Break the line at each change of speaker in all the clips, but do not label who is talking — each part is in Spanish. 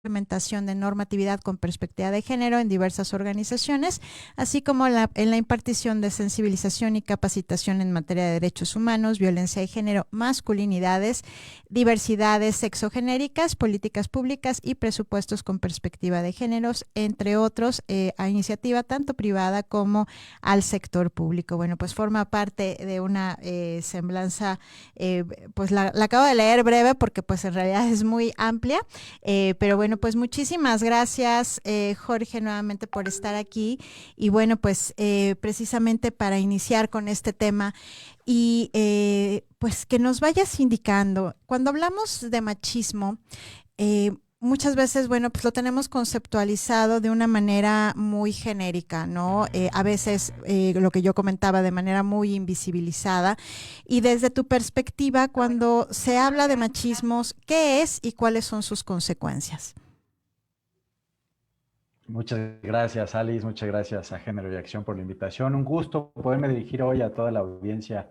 implementación de normatividad con perspectiva de género en diversas organizaciones, así como en la impartición de sensibilización y capacitación en materia de derechos humanos, violencia de género, masculinidades, diversidades sexogenéricas, políticas públicas y presupuestos con perspectiva de géneros, entre otros, a iniciativa tanto privada como al sector público. Bueno, pues forma parte de una semblanza, pues la acabo de leer breve porque pues en realidad es muy amplia, pero bueno, pues muchísimas gracias, Jorge, nuevamente por estar aquí. Y bueno, pues precisamente para iniciar con este tema y pues que nos vayas indicando, cuando hablamos de machismo, muchas veces, bueno, pues lo tenemos conceptualizado de una manera muy genérica, ¿no? A veces, lo que yo comentaba, de manera muy invisibilizada. Y desde tu perspectiva, cuando se habla de machismos, ¿qué es y cuáles son sus consecuencias?
Muchas gracias, Alice. Muchas gracias a Género y Acción por la invitación. Un gusto poderme dirigir hoy a toda la audiencia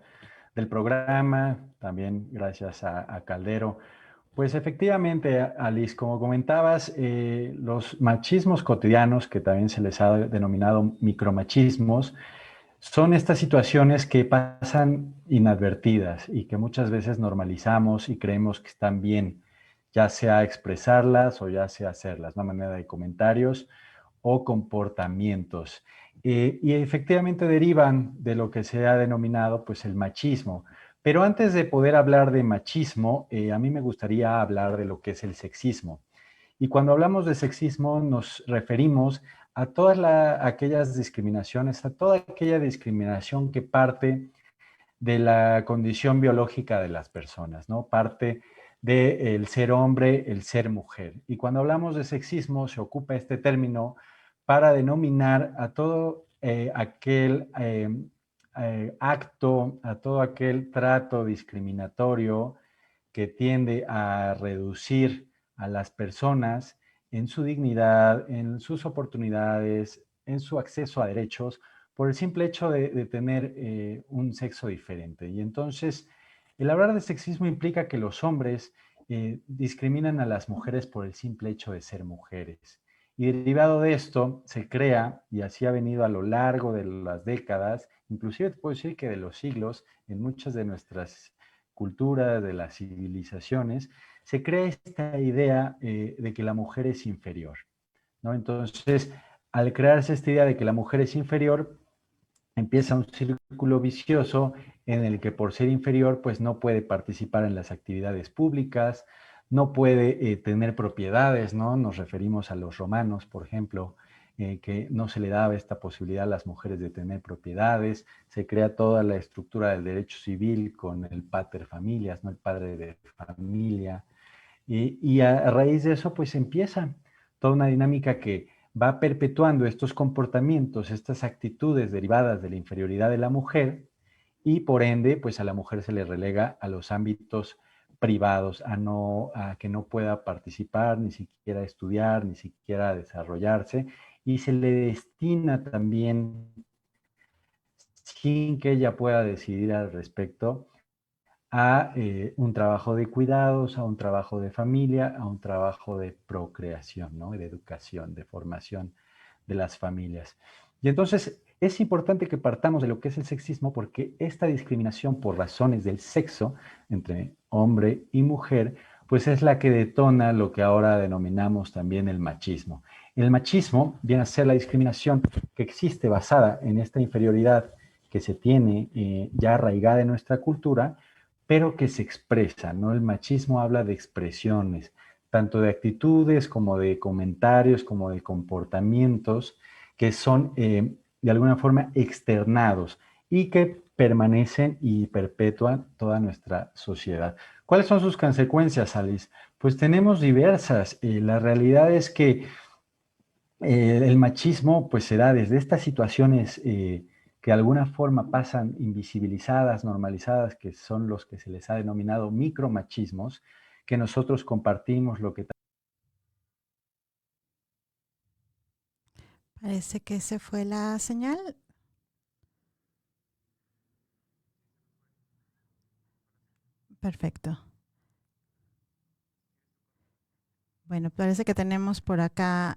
del programa. También gracias a Caldero. Pues efectivamente, Alice, como comentabas, los machismos cotidianos, que también se les ha denominado micromachismos, son estas situaciones que pasan inadvertidas y que muchas veces normalizamos y creemos que están bien, ya sea expresarlas o ya sea hacerlas, una manera de comentarios o comportamientos. Y efectivamente derivan de lo que se ha denominado pues el machismo. Pero antes de poder hablar de machismo, a mí me gustaría hablar de lo que es el sexismo. Y cuando hablamos de sexismo nos referimos a todas aquellas discriminaciones, a toda aquella discriminación que parte de la condición biológica de las personas, ¿no? Parte del ser hombre, el ser mujer. Y cuando hablamos de sexismo se ocupa este término para denominar a todo aquel acto, a todo aquel trato discriminatorio que tiende a reducir a las personas en su dignidad, en sus oportunidades, en su acceso a derechos, por el simple hecho de tener un sexo diferente. Y entonces, el hablar de sexismo implica que los hombres discriminan a las mujeres por el simple hecho de ser mujeres. Y derivado de esto, se crea, y así ha venido a lo largo de las décadas, inclusive te puedo decir que de los siglos, en muchas de nuestras culturas, de las civilizaciones, se crea esta idea de que la mujer es inferior, ¿no? Entonces, al crearse esta idea de que la mujer es inferior, empieza un círculo vicioso en el que por ser inferior, pues no puede participar en las actividades públicas, no puede tener propiedades, ¿no? Nos referimos a los romanos, por ejemplo, que no se le daba esta posibilidad a las mujeres de tener propiedades, se crea toda la estructura del derecho civil con el pater familias, ¿no? El padre de familia, y a raíz de eso, pues empieza toda una dinámica que va perpetuando estos comportamientos, estas actitudes derivadas de la inferioridad de la mujer y por ende, pues a la mujer se le relega a los ámbitos privados, a que no pueda participar, ni siquiera estudiar, ni siquiera desarrollarse, y se le destina también, sin que ella pueda decidir al respecto, a un trabajo de cuidados, a un trabajo de familia, a un trabajo de procreación, ¿no? De educación, de formación de las familias. Y entonces es importante que partamos de lo que es el sexismo porque esta discriminación por razones del sexo entre hombre y mujer, pues es la que detona lo que ahora denominamos también el machismo. El machismo viene a ser la discriminación que existe basada en esta inferioridad que se tiene ya arraigada en nuestra cultura, pero que se expresa, ¿no? El machismo habla de expresiones, tanto de actitudes como de comentarios, como de comportamientos que son de alguna forma externados y que permanecen y perpetúan toda nuestra sociedad. ¿Cuáles son sus consecuencias, Alice? Pues tenemos diversas. La realidad es que el machismo pues se da desde estas situaciones que de alguna forma pasan invisibilizadas, normalizadas, que son los que se les ha denominado micromachismos, que nosotros compartimos lo que...
Parece que se fue la señal. Perfecto. Bueno, parece que tenemos por acá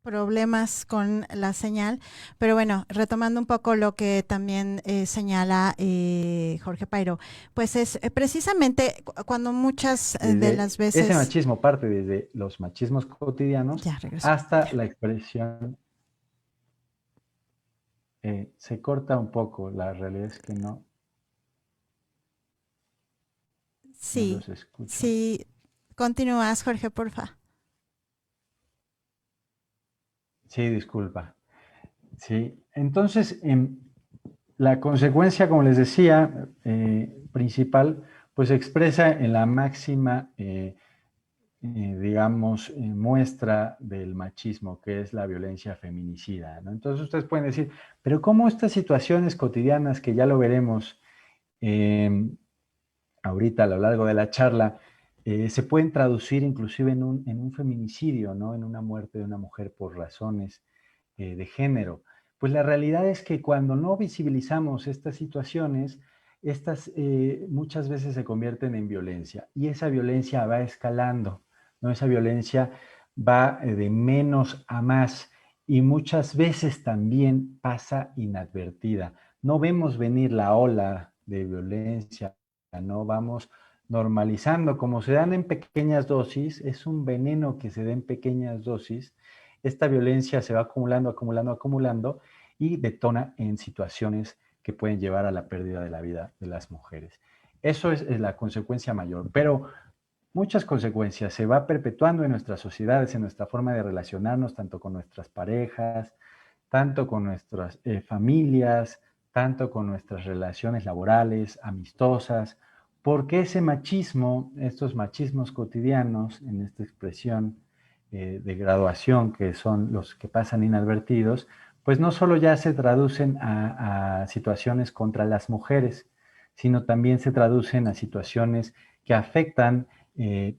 problemas con la señal, pero bueno, retomando un poco lo que también señala Jorge Pairo, pues es precisamente cuando muchas de
Desde
las
ese
veces,
machismo parte desde los machismos cotidianos
ya regresó.
hasta la expresión, se corta un poco, la realidad es que no
Sí,
los escucho.
sí, continúas, Jorge, porfa.
Sí, disculpa. Sí, entonces, la consecuencia, como les decía, principal, pues se expresa en la máxima, digamos, muestra del machismo, que es la violencia feminicida, ¿no? Entonces ustedes pueden decir, pero ¿cómo estas situaciones cotidianas, que ya lo veremos eh, ahorita a lo largo de la charla, se pueden traducir inclusive en un feminicidio, ¿no? En una muerte de una mujer por razones de género? Pues la realidad es que cuando no visibilizamos estas situaciones, estas muchas veces se convierten en violencia y esa violencia va escalando, ¿no? Esa violencia va de menos a más y muchas veces también pasa inadvertida. No vemos venir la ola de violencia, no vamos normalizando, como se dan en pequeñas dosis, es un veneno que se da en pequeñas dosis. Esta violencia se va acumulando, acumulando, acumulando y detona en situaciones que pueden llevar a la pérdida de la vida de las mujeres. Eso es la consecuencia mayor, pero muchas consecuencias se va perpetuando en nuestras sociedades, en nuestra forma de relacionarnos, tanto con nuestras parejas, tanto con nuestras familias, tanto con nuestras relaciones laborales, amistosas, porque ese machismo, estos machismos cotidianos, en esta expresión de graduación, que son los que pasan inadvertidos, pues no solo ya se traducen a situaciones contra las mujeres, sino también se traducen a situaciones que afectan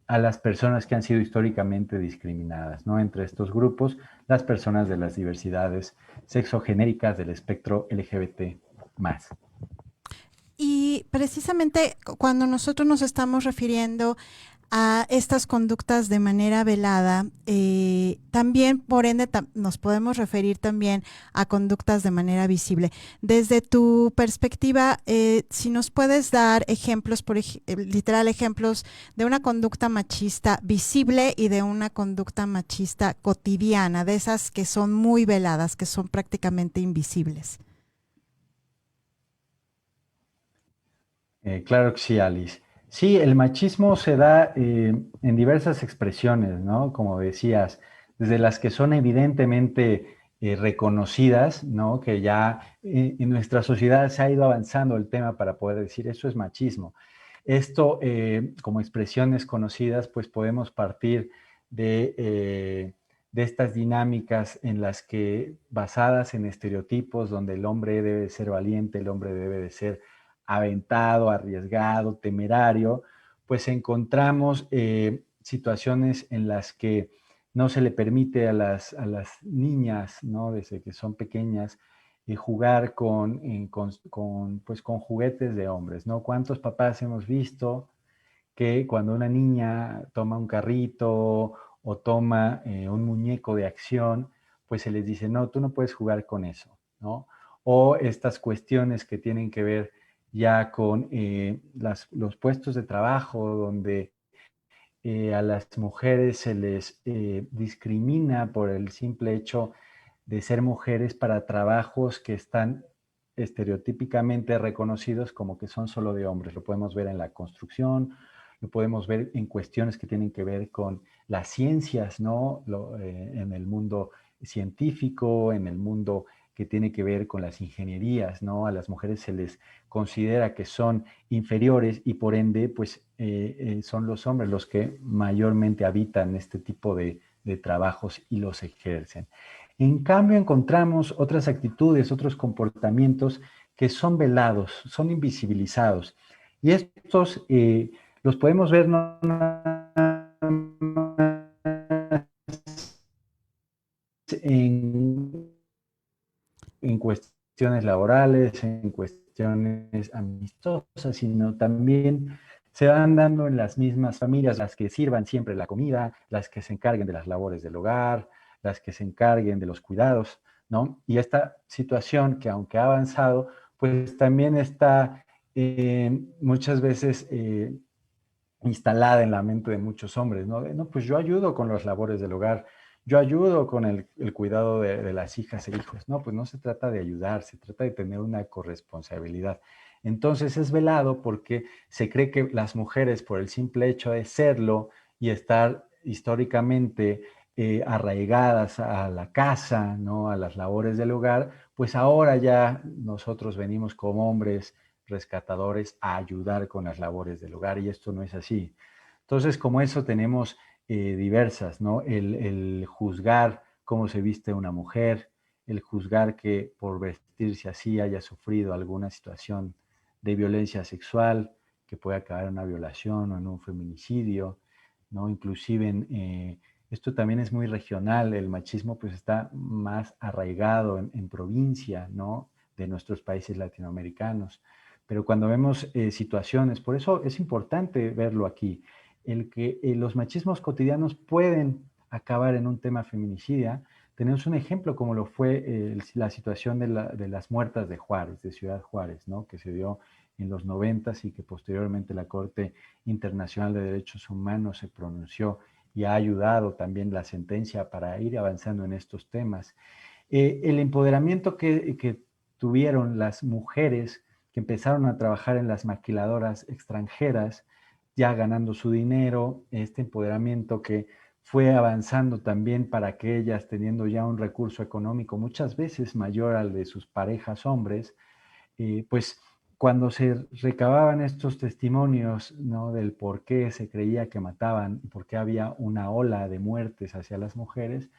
a las personas que han sido históricamente discriminadas, ¿no? Entre estos grupos, las personas de las diversidades sexogenéricas del espectro LGBT más.
Y precisamente cuando nosotros nos estamos refiriendo a estas conductas de manera velada, también por ende nos podemos referir también a conductas de manera visible. Desde tu perspectiva, si nos puedes dar ejemplos, literal ejemplos de una conducta machista visible y de una conducta machista cotidiana, de esas que son muy veladas, que son prácticamente invisibles.
Claro que sí, Alice. Sí, el machismo se da en diversas expresiones, ¿no? Como decías, desde las que son evidentemente reconocidas, ¿no? Que ya en nuestra sociedad se ha ido avanzando el tema para poder decir eso es machismo. Esto, como expresiones conocidas, pues podemos partir de estas dinámicas en las que, basadas en estereotipos, donde el hombre debe de ser valiente, el hombre debe de ser aventado, arriesgado, temerario, pues encontramos situaciones en las que no se le permite a las niñas, ¿no? Desde que son pequeñas, jugar pues, con juguetes de hombres, ¿no? ¿Cuántos papás hemos visto que cuando una niña toma un carrito o toma un muñeco de acción, pues se les dice, no, tú no puedes jugar con eso, ¿no? O estas cuestiones que tienen que ver ya con los puestos de trabajo donde a las mujeres se les discrimina por el simple hecho de ser mujeres para trabajos que están estereotípicamente reconocidos como que son solo de hombres. Lo podemos ver en la construcción, lo podemos ver en cuestiones que tienen que ver con las ciencias, ¿no? En el mundo científico, en el mundo que tiene que ver con las ingenierías, ¿no? A las mujeres se les considera que son inferiores y por ende, pues son los hombres los que mayormente habitan este tipo de trabajos y los ejercen. En cambio, encontramos otras actitudes, otros comportamientos que son velados, son invisibilizados. Y estos los podemos ver no en, en cuestiones laborales, en cuestiones amistosas, sino también se van dando en las mismas familias, las que sirvan siempre la comida, las que se encarguen de las labores del hogar, las que se encarguen de los cuidados, ¿no? Y esta situación que aunque ha avanzado, pues también está muchas veces instalada en la mente de muchos hombres, ¿no? De, no, pues yo ayudo con las labores del hogar, yo ayudo con el cuidado de las hijas e hijos. No, pues no se trata de ayudar, se trata de tener una corresponsabilidad. Entonces es velado porque se cree que las mujeres, por el simple hecho de serlo y estar históricamente arraigadas a la casa, ¿no? A las labores del hogar, pues ahora ya nosotros venimos como hombres rescatadores a ayudar con las labores del hogar y esto no es así. Entonces, como eso tenemos diversas, ¿no? El juzgar cómo se viste una mujer, el juzgar que por vestirse así haya sufrido alguna situación de violencia sexual que puede acabar en una violación o en un feminicidio, ¿no? Inclusive esto también es muy regional, el machismo pues está más arraigado en provincia, ¿no? De nuestros países latinoamericanos. Pero cuando vemos situaciones, por eso es importante verlo aquí, el que los machismos cotidianos pueden acabar en un tema feminicidia. Tenemos un ejemplo como lo fue la situación de las muertas de Juárez, de Ciudad Juárez, ¿no? Que se dio en los 90 y que posteriormente la Corte Internacional de Derechos Humanos se pronunció y ha ayudado también la sentencia para ir avanzando en estos temas. El empoderamiento que tuvieron las mujeres que empezaron a trabajar en las maquiladoras extranjeras, ya ganando su dinero, este empoderamiento que fue avanzando también para que ellas, teniendo ya un recurso económico muchas veces mayor al de sus parejas hombres, pues cuando se recababan estos testimonios, ¿no? Del por qué se creía que mataban y por qué había una ola de muertes hacia las mujeres,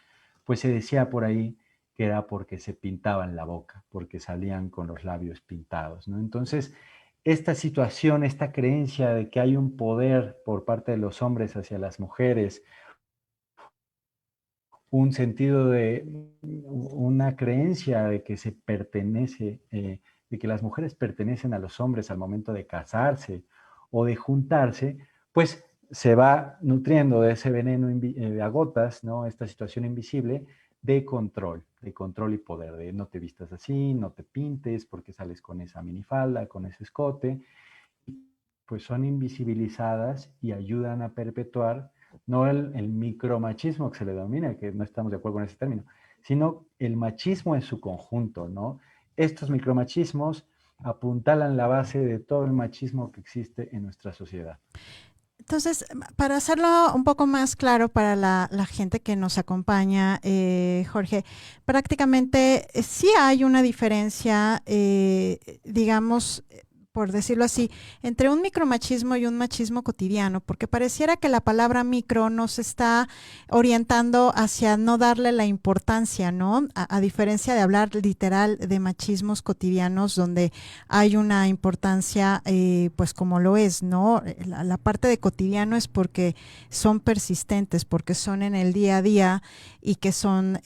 pues se decía por ahí que era porque se pintaban la boca, porque salían con los labios pintados, ¿no? Entonces, esta situación, esta creencia de que hay un poder por parte de los hombres hacia las mujeres, un sentido de una creencia de que se pertenece, de que las mujeres pertenecen a los hombres al momento de casarse o de juntarse, pues se va nutriendo de ese veneno a gotas, ¿no? Esta situación invisible de control y poder, de no te vistas así, no te pintes porque sales con esa minifalda, con ese escote, pues son invisibilizadas y ayudan a perpetuar no el micromachismo que se le denomina, que no estamos de acuerdo con ese término, sino el machismo en su conjunto, ¿no? Estos micromachismos apuntalan la base de todo el machismo que existe en nuestra sociedad.
Entonces, para hacerlo un poco más claro para la gente que nos acompaña, Jorge, prácticamente sí hay una diferencia, digamos, por decirlo así, entre un micromachismo y un machismo cotidiano, porque pareciera que la palabra micro nos está orientando hacia no darle la importancia, ¿no? A diferencia de hablar literal de machismos cotidianos, donde hay una importancia, pues como lo es, ¿no? La parte de cotidiano es porque son persistentes, porque son en el día a día y que son,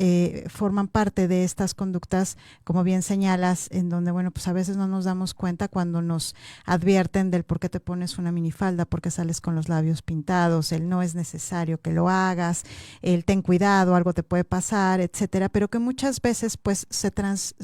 forman parte de estas conductas, como bien señalas, en donde, bueno, pues a veces no nos damos cuenta cuando nos advierten del por qué te pones una minifalda, por qué sales con los labios pintados, el no es necesario que lo hagas, el ten cuidado, algo te puede pasar, etcétera, pero que muchas veces pues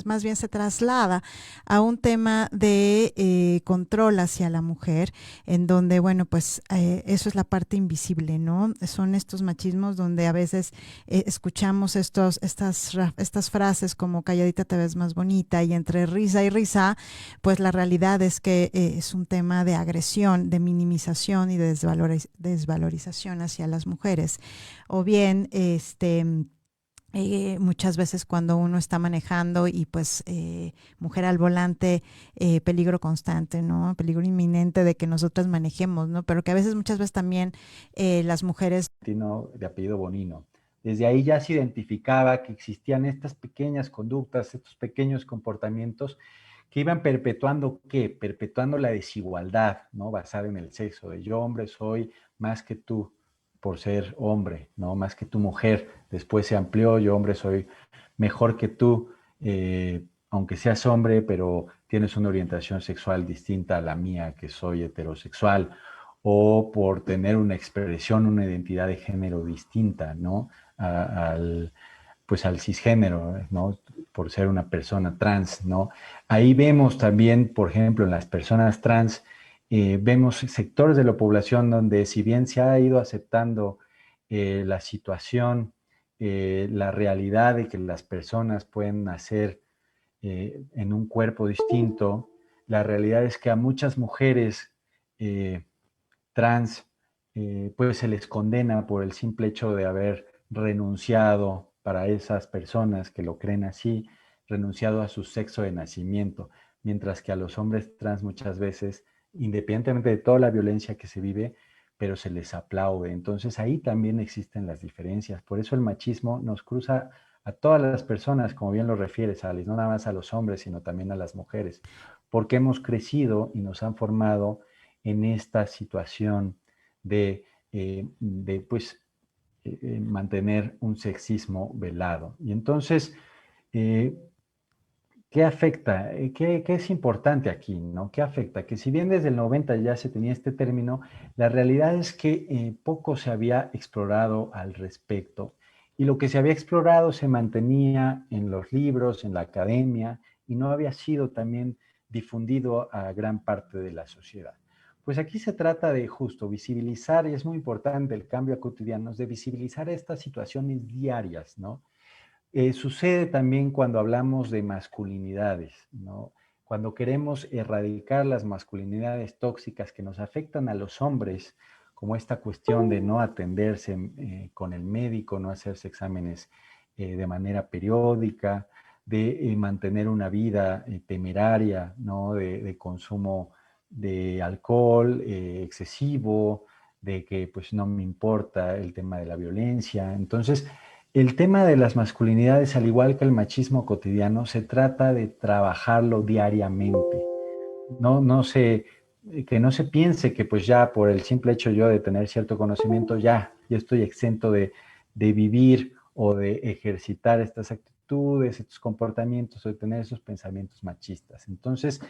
más bien se traslada a un tema de control hacia la mujer, en donde, bueno, pues eso es la parte invisible, ¿no? Son estos machismos donde a veces escuchamos estas frases como calladita te ves más bonita y entre risa y risa, pues la realidad es que es un tema de agresión, de minimización y de desvalorización hacia las mujeres. O bien, muchas veces cuando uno está manejando y pues mujer al volante, peligro constante, ¿no? Peligro inminente de que nosotras manejemos, ¿no? Pero que a veces, muchas veces también las mujeres...
De apellido Bonino. Desde ahí ya se identificaba que existían estas pequeñas conductas, estos pequeños comportamientos que iban perpetuando, ¿qué? Perpetuando la desigualdad, ¿no? Basada en el sexo, de yo hombre soy más que tú por ser hombre, ¿no? Más que tu mujer. Después se amplió, yo hombre soy mejor que tú, aunque seas hombre, pero tienes una orientación sexual distinta a la mía, que soy heterosexual. o por tener una expresión, una identidad de género distinta, ¿no? Pues al cisgénero, ¿no? Por ser una persona trans, ¿no? Ahí vemos también, por ejemplo, en las personas trans, vemos sectores de la población donde si bien se ha ido aceptando la situación, la realidad de que las personas pueden nacer en un cuerpo distinto, la realidad es que a muchas mujeres eh, trans, pues se les condena por el simple hecho de haber renunciado para esas personas que lo creen así, renunciado a su sexo de nacimiento, mientras que a los hombres trans muchas veces, independientemente de toda la violencia que se vive, pero se les aplaude. Entonces ahí también existen las diferencias. Por eso el machismo nos cruza a todas las personas, como bien lo refieres, Alice, no nada más a los hombres, sino también a las mujeres, porque hemos crecido y nos han formado en esta situación de pues, mantener un sexismo velado. Y entonces, eh, ¿qué afecta? ¿Qué es importante aquí? ¿No? ¿Qué afecta? Que si bien desde el 90 ya se tenía este término, la realidad es que poco se había explorado al respecto. Y lo que se había explorado se mantenía en los libros, en la academia, y no había sido también difundido a gran parte de la sociedad. Pues aquí se trata de justo visibilizar, y es muy importante el cambio a cotidianos, de visibilizar estas situaciones diarias, ¿no? Sucede también cuando hablamos de masculinidades, ¿no? Cuando queremos erradicar las masculinidades tóxicas que nos afectan a los hombres, como esta cuestión de no atenderse con el médico, no hacerse exámenes de manera periódica, de mantener una vida temeraria, ¿no? De consumo de alcohol excesivo, de que pues no me importa el tema de la violencia. Entonces, el tema de las masculinidades, al igual que el machismo cotidiano, se trata de trabajarlo diariamente. Que no se piense que pues ya por el simple hecho yo de tener cierto conocimiento, ya estoy exento de vivir o de ejercitar estas actitudes, estos comportamientos o de tener esos pensamientos machistas. Entonces,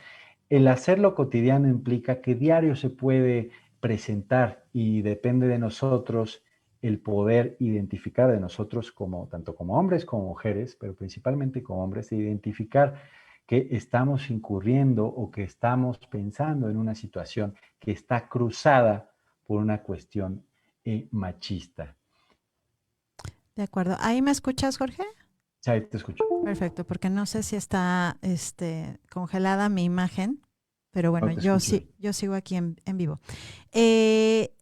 el hacerlo cotidiano implica que diario se puede presentar y depende de nosotros el poder identificar de nosotros como tanto como hombres como mujeres, pero principalmente como hombres, identificar que estamos incurriendo o que estamos pensando en una situación que está cruzada por una cuestión machista.
De acuerdo. ¿Ahí me escuchas, Jorge?
Sí, te escucho.
Perfecto, porque no sé si está congelada mi imagen, pero bueno,
No te escucho.
yo sigo aquí en vivo. Eh,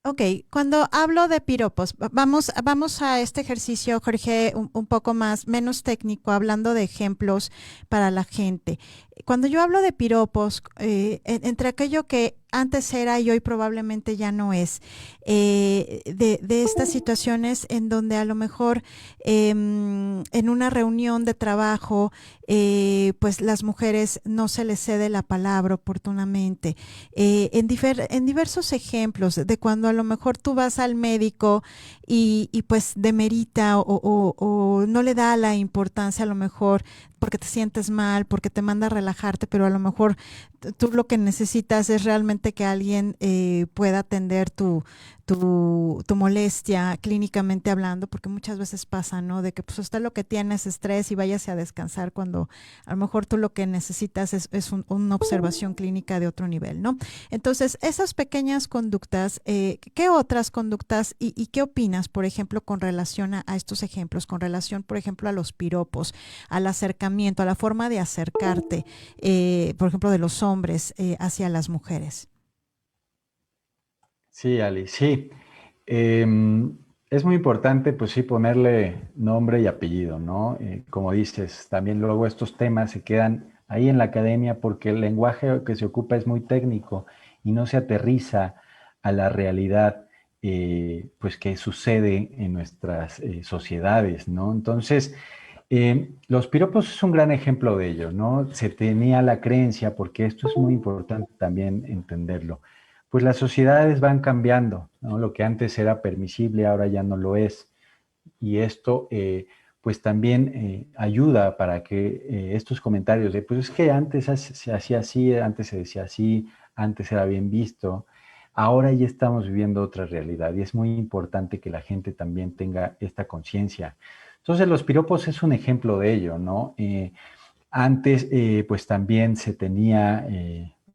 Ok, cuando hablo de piropos, vamos a este ejercicio, Jorge, un poco más, menos técnico, hablando de ejemplos para la gente. Cuando yo hablo de piropos, entre aquello que antes era y hoy probablemente ya no es, de estas situaciones en donde a lo mejor en una reunión de trabajo, pues las mujeres no se les cede la palabra oportunamente, en diversos ejemplos de cuando a lo mejor tú vas al médico y pues demerita o no le da la importancia a lo mejor porque te sientes mal, porque te manda a relajarte, pero a lo mejor tú lo que necesitas es realmente que alguien pueda atender tu molestia clínicamente hablando, porque muchas veces pasa, ¿no? De que pues usted lo que tiene es estrés y váyase a descansar cuando a lo mejor tú lo que necesitas es una observación clínica de otro nivel, ¿no? Entonces, esas pequeñas conductas, ¿qué otras conductas y qué opinas, por ejemplo, con relación a estos ejemplos, con relación, por ejemplo, a los piropos, al acercamiento, a la forma de acercarte, por ejemplo, de los hombres hacia las mujeres?
Sí, Ali, sí. Es muy importante, pues sí, ponerle nombre y apellido, ¿no? Como dices, también luego estos temas se quedan ahí en la academia porque el lenguaje que se ocupa es muy técnico y no se aterriza a la realidad, pues, que sucede en nuestras sociedades, ¿no? Entonces, los piropos es un gran ejemplo de ello, ¿no? Se tenía la creencia, porque esto es muy importante también entenderlo, pues las sociedades van cambiando, ¿no? Lo que antes era permisible ahora ya no lo es. Y esto pues también ayuda para que estos comentarios de, pues es que antes se hacía así, antes se decía así, antes era bien visto, Ahora ya estamos viviendo otra realidad y es muy importante que la gente también tenga esta conciencia. Entonces, los piropos es un ejemplo de ello, ¿no? Antes, pues también se tenía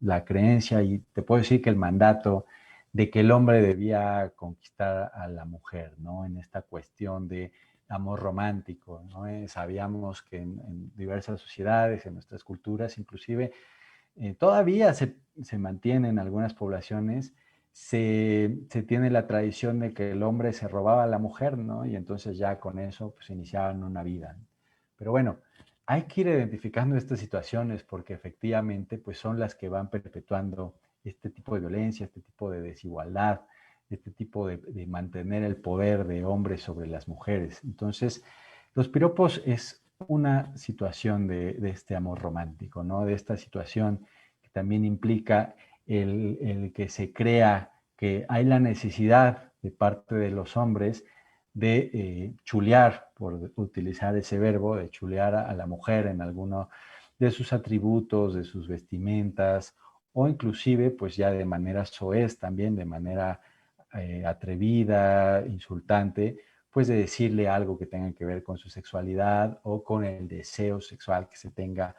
la creencia, y te puedo decir que el mandato de que el hombre debía conquistar a la mujer, ¿no? En esta cuestión de amor romántico, ¿no? Sabíamos que en diversas sociedades, en nuestras culturas, inclusive, todavía se mantiene en algunas poblaciones, se tiene la tradición de que el hombre se robaba a la mujer, ¿no? Y entonces ya con eso, pues iniciaban una vida. Pero bueno, hay que ir identificando estas situaciones porque efectivamente pues son las que van perpetuando este tipo de violencia, este tipo de desigualdad, este tipo de mantener el poder de hombres sobre las mujeres. Entonces, los piropos es una situación de este amor romántico, ¿no? De esta situación que también implica el que se crea que hay la necesidad de parte de los hombres de chulear, por utilizar ese verbo, de chulear a la mujer en alguno de sus atributos, de sus vestimentas, o inclusive, pues ya de manera soez también, de manera atrevida, insultante, pues de decirle algo que tenga que ver con su sexualidad o con el deseo sexual que se tenga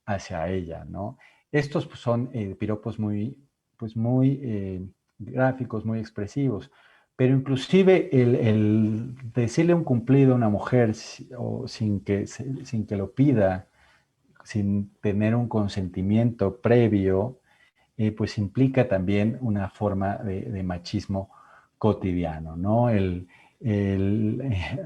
hacia ella, ¿no? Estos pues, son piropos muy gráficos, muy expresivos, pero inclusive el decirle un cumplido a una mujer sin que lo pida, sin tener un consentimiento previo, pues implica también una forma de machismo cotidiano, ¿no?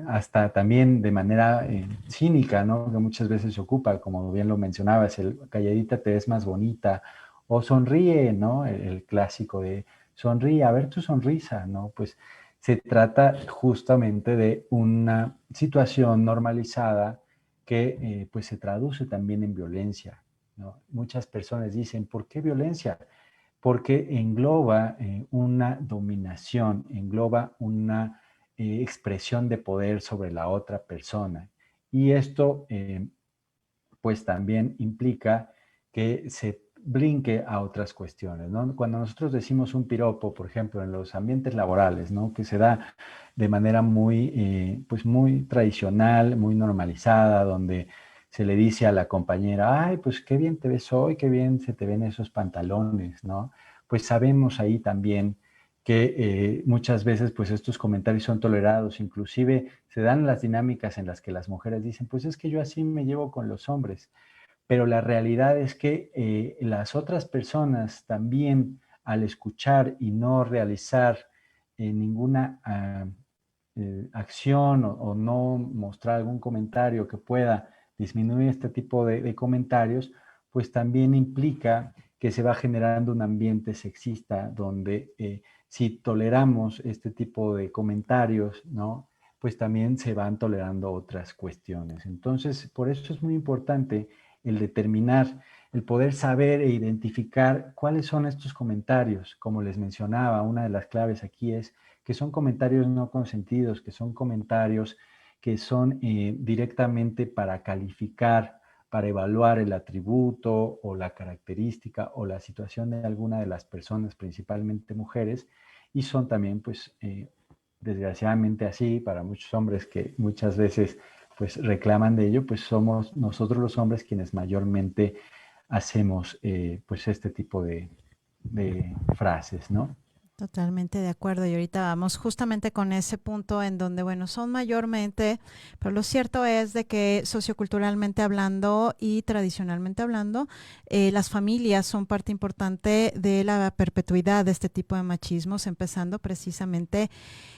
Hasta también de manera cínica, ¿no? Que muchas veces se ocupa, como bien lo mencionabas, el calladita te ves más bonita, o sonríe, ¿no? El clásico de sonríe, a ver tu sonrisa, ¿no? Pues se trata justamente de una situación normalizada que pues se traduce también en violencia, ¿no? Muchas personas dicen, ¿por qué violencia? Porque engloba una dominación, engloba una expresión de poder sobre la otra persona. Y esto pues también implica que se brinque a otras cuestiones, ¿no? Cuando nosotros decimos un piropo, por ejemplo, en los ambientes laborales, ¿no? Que se da de manera pues muy tradicional, muy normalizada, donde se le dice a la compañera, ay, pues qué bien te ves hoy, qué bien se te ven esos pantalones, ¿no? Pues sabemos ahí también que muchas veces pues estos comentarios son tolerados, inclusive se dan las dinámicas en las que las mujeres dicen, pues es que yo así me llevo con los hombres, pero la realidad es que las otras personas también al escuchar y no realizar ninguna acción o no mostrar algún comentario que pueda disminuir este tipo de comentarios, pues también implica que se va generando un ambiente sexista donde si toleramos este tipo de comentarios, ¿no? Pues también se van tolerando otras cuestiones. Entonces, por eso es muy importante el determinar, el poder saber e identificar cuáles son estos comentarios. Como les mencionaba, una de las claves aquí es que son comentarios no consentidos, que son comentarios que son directamente para calificar, para evaluar el atributo o la característica o la situación de alguna de las personas, principalmente mujeres, y son también, pues, desgraciadamente así, para muchos hombres que muchas veces pues reclaman de ello, pues somos nosotros los hombres quienes mayormente hacemos pues este tipo de frases, ¿no?
Totalmente de acuerdo. Y ahorita vamos justamente con ese punto en donde, bueno, son mayormente, pero lo cierto es de que socioculturalmente hablando y tradicionalmente hablando, las familias son parte importante de la perpetuidad de este tipo de machismos, empezando precisamente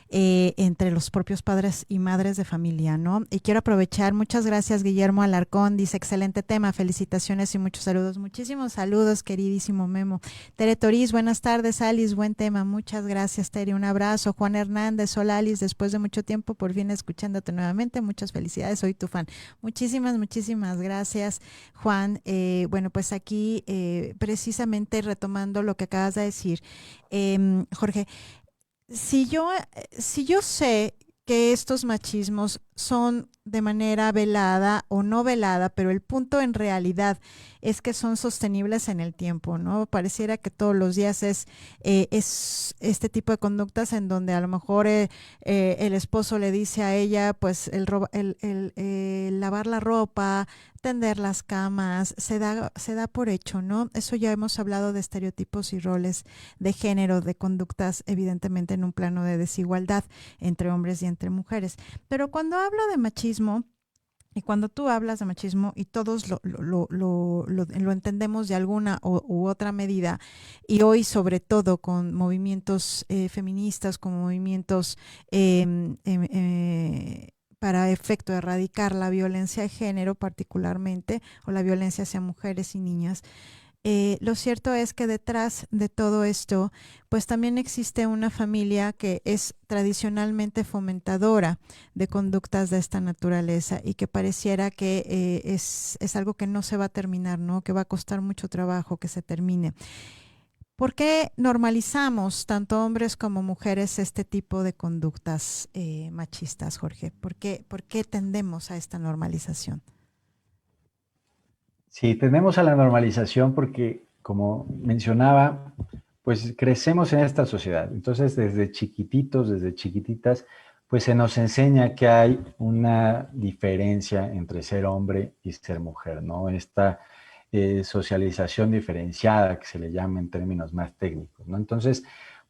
entre los propios padres y madres de familia, ¿no? Y quiero aprovechar, muchas gracias Guillermo Alarcón, dice excelente tema, felicitaciones y muchos saludos, muchísimos saludos queridísimo Memo. Tere Toriz, buenas tardes Alice, buen tema, muchas gracias Tere, un abrazo. Juan Hernández, hola Alice, después de mucho tiempo por fin escuchándote nuevamente, muchas felicidades, soy tu fan. Muchísimas gracias Juan. Bueno, pues aquí precisamente retomando lo que acabas de decir, Jorge, si yo sé que estos machismos son de manera velada o no velada, pero el punto en realidad es que son sostenibles en el tiempo, ¿no? Pareciera que todos los días es este tipo de conductas en donde a lo mejor el esposo le dice a ella, pues el lavar la ropa, tender las camas, se da por hecho, ¿no? Eso ya hemos hablado de estereotipos y roles de género, de conductas, evidentemente en un plano de desigualdad entre hombres y entre mujeres. Pero cuando hablo de machismo, y cuando tú hablas de machismo y todos lo entendemos de alguna u otra medida, y hoy sobre todo con movimientos feministas, con movimientos para efecto de erradicar la violencia de género particularmente, o la violencia hacia mujeres y niñas, lo cierto es que detrás de todo esto, pues también existe una familia que es tradicionalmente fomentadora de conductas de esta naturaleza y que pareciera que es algo que no se va a terminar, ¿no? Que va a costar mucho trabajo que se termine. ¿Por qué normalizamos, tanto hombres como mujeres, este tipo de conductas machistas, Jorge? Por qué tendemos a esta normalización?
Sí, tendemos a la normalización porque, como mencionaba, pues crecemos en esta sociedad. Entonces, desde chiquititos, desde chiquititas, pues se nos enseña que hay una diferencia entre ser hombre y ser mujer, ¿no? Esta socialización diferenciada que se le llama en términos más técnicos, ¿no? Entonces,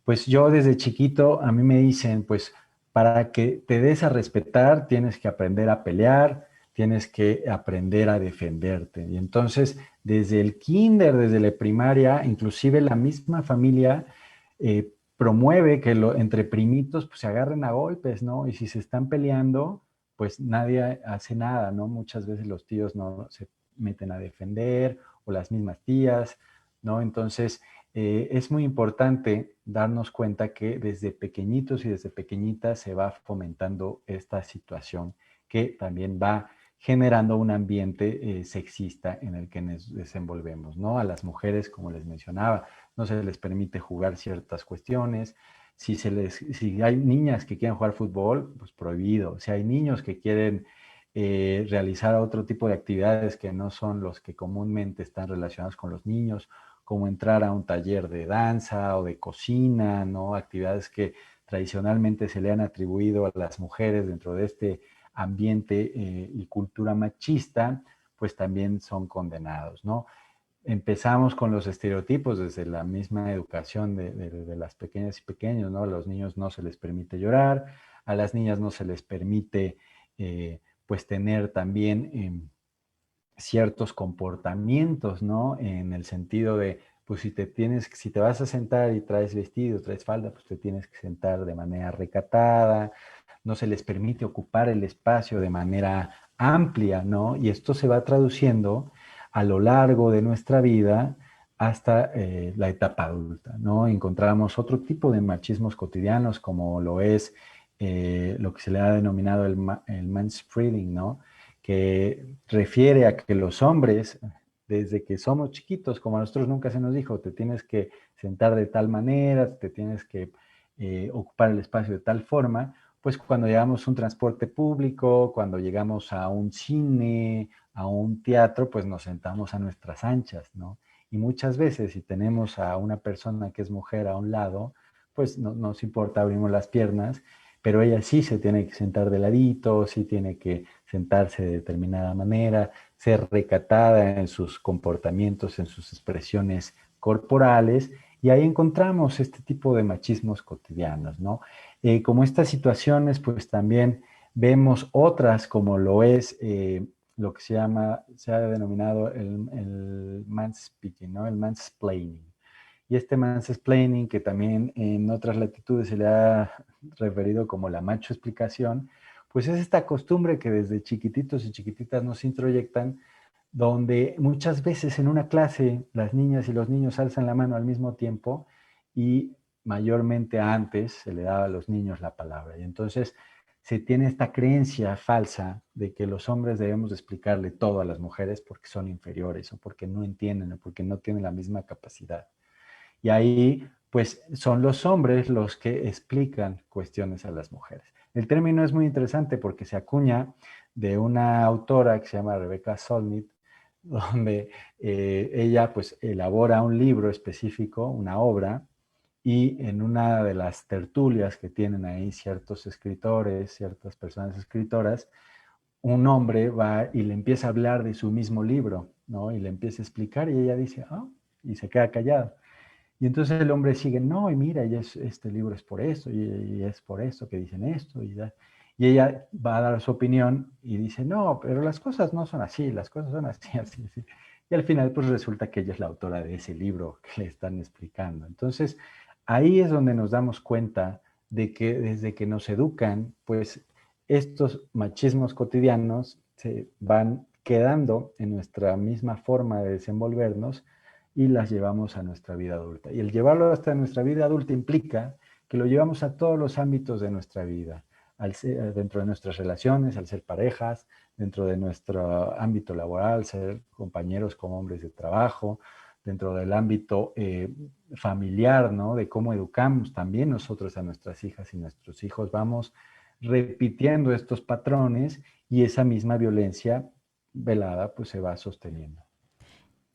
pues yo desde chiquito, a mí me dicen, pues para que te des a respetar, tienes que aprender a pelear, tienes que aprender a defenderte. Y entonces, desde el kinder, desde la primaria, inclusive la misma familia promueve que entre primitos pues, se agarren a golpes, ¿no? Y si se están peleando, pues nadie hace nada, ¿no? Muchas veces los tíos no se meten a defender o las mismas tías, ¿no? Entonces, es muy importante darnos cuenta que desde pequeñitos y desde pequeñitas se va fomentando esta situación que también va generando un ambiente sexista en el que nos desenvolvemos, ¿no? A las mujeres, como les mencionaba, no se les permite jugar ciertas cuestiones. Si hay niñas que quieren jugar fútbol, pues prohibido. Si hay niños que quieren realizar otro tipo de actividades que no son los que comúnmente están relacionados con los niños, como entrar a un taller de danza o de cocina, ¿no? Actividades que tradicionalmente se le han atribuido a las mujeres dentro de este ambiente y cultura machista, pues también son condenados, ¿no? Empezamos con los estereotipos desde la misma educación de las pequeñas y pequeños, ¿no? A los niños no se les permite llorar, a las niñas no se les permite, pues, tener también ciertos comportamientos, ¿no? En el sentido de, pues, si te vas a sentar y traes vestido, traes falda, pues te tienes que sentar de manera recatada, no se les permite ocupar el espacio de manera amplia, ¿no? Y esto se va traduciendo a lo largo de nuestra vida hasta la etapa adulta, ¿no? Encontramos otro tipo de machismos cotidianos como lo es lo que se le ha denominado el manspreading, ¿no? Que refiere a que los hombres, desde que somos chiquitos, como a nosotros nunca se nos dijo, te tienes que sentar de tal manera, te tienes que ocupar el espacio de tal forma, pues cuando llegamos a un transporte público, cuando llegamos a un cine, a un teatro, pues nos sentamos a nuestras anchas, ¿no? Y muchas veces si tenemos a una persona que es mujer a un lado, pues no nos importa, abrimos las piernas, pero ella sí se tiene que sentar de ladito, sí tiene que sentarse de determinada manera, ser recatada en sus comportamientos, en sus expresiones corporales, y ahí encontramos este tipo de machismos cotidianos, ¿no? Como estas situaciones, pues también vemos otras como lo es lo que se ha denominado el manspeaking, ¿no? El mansplaining. Y este mansplaining, que también en otras latitudes se le ha referido como la macho explicación, pues es esta costumbre que desde chiquititos y chiquititas nos introyectan, donde muchas veces en una clase las niñas y los niños alzan la mano al mismo tiempo y mayormente antes se le daba a los niños la palabra. Y entonces se tiene esta creencia falsa de que los hombres debemos explicarle todo a las mujeres porque son inferiores o porque no entienden o porque no tienen la misma capacidad. Y ahí, pues, son los hombres los que explican cuestiones a las mujeres. El término es muy interesante porque se acuña de una autora que se llama Rebecca Solnit, donde ella pues elabora un libro específico, una obra, y en una de las tertulias que tienen ahí ciertos escritores, ciertas personas escritoras, un hombre va y le empieza a hablar de su mismo libro, ¿no? Y le empieza a explicar y ella dice, ah, y se queda callada. Y entonces el hombre sigue, no, y mira, este libro es por esto, y es por esto que dicen esto, y ella va a dar su opinión y dice, no, pero las cosas no son así, las cosas son así, así, así. Y al final, pues resulta que ella es la autora de ese libro que le están explicando. Entonces, ahí es donde nos damos cuenta de que desde que nos educan, pues estos machismos cotidianos se van quedando en nuestra misma forma de desenvolvernos y las llevamos a nuestra vida adulta. Y el llevarlo hasta nuestra vida adulta implica que lo llevamos a todos los ámbitos de nuestra vida, dentro de nuestras relaciones, al ser parejas, dentro de nuestro ámbito laboral, ser compañeros como hombres de trabajo, dentro del ámbito familiar, ¿no? De cómo educamos también nosotros a nuestras hijas y nuestros hijos. Vamos repitiendo estos patrones y esa misma violencia velada pues se va sosteniendo.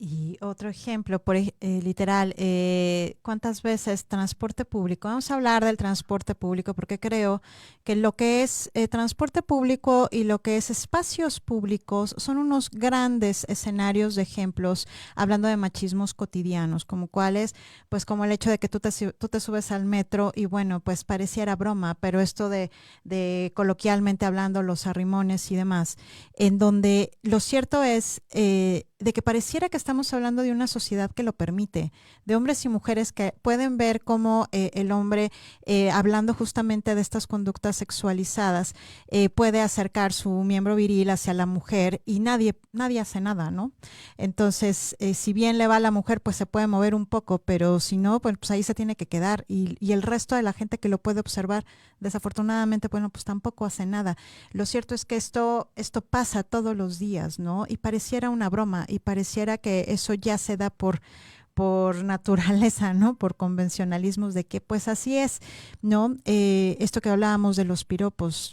Y otro ejemplo, literal, ¿cuántas veces transporte público? Vamos a hablar del transporte público porque creo que lo que es transporte público y lo que es espacios públicos son unos grandes escenarios de ejemplos, hablando de machismos cotidianos, como cuáles, pues como el hecho de que tú te subes al metro y bueno, pues pareciera broma, pero esto de coloquialmente hablando, los arrimones y demás, en donde lo cierto es de que pareciera que estamos hablando de una sociedad que lo permite, de hombres y mujeres que pueden ver cómo el hombre, hablando justamente de estas conductas sexualizadas, puede acercar su miembro viril hacia la mujer y nadie hace nada, ¿no? Entonces, si bien le va a la mujer, pues se puede mover un poco, pero si no, pues ahí se tiene que quedar y el resto de la gente que lo puede observar, desafortunadamente, bueno, pues tampoco hace nada. Lo cierto es que esto pasa todos los días, ¿no? Y pareciera una broma y pareciera que eso ya se da por naturaleza, ¿no? Por convencionalismos de que pues así es, ¿no? Esto que hablábamos de los piropos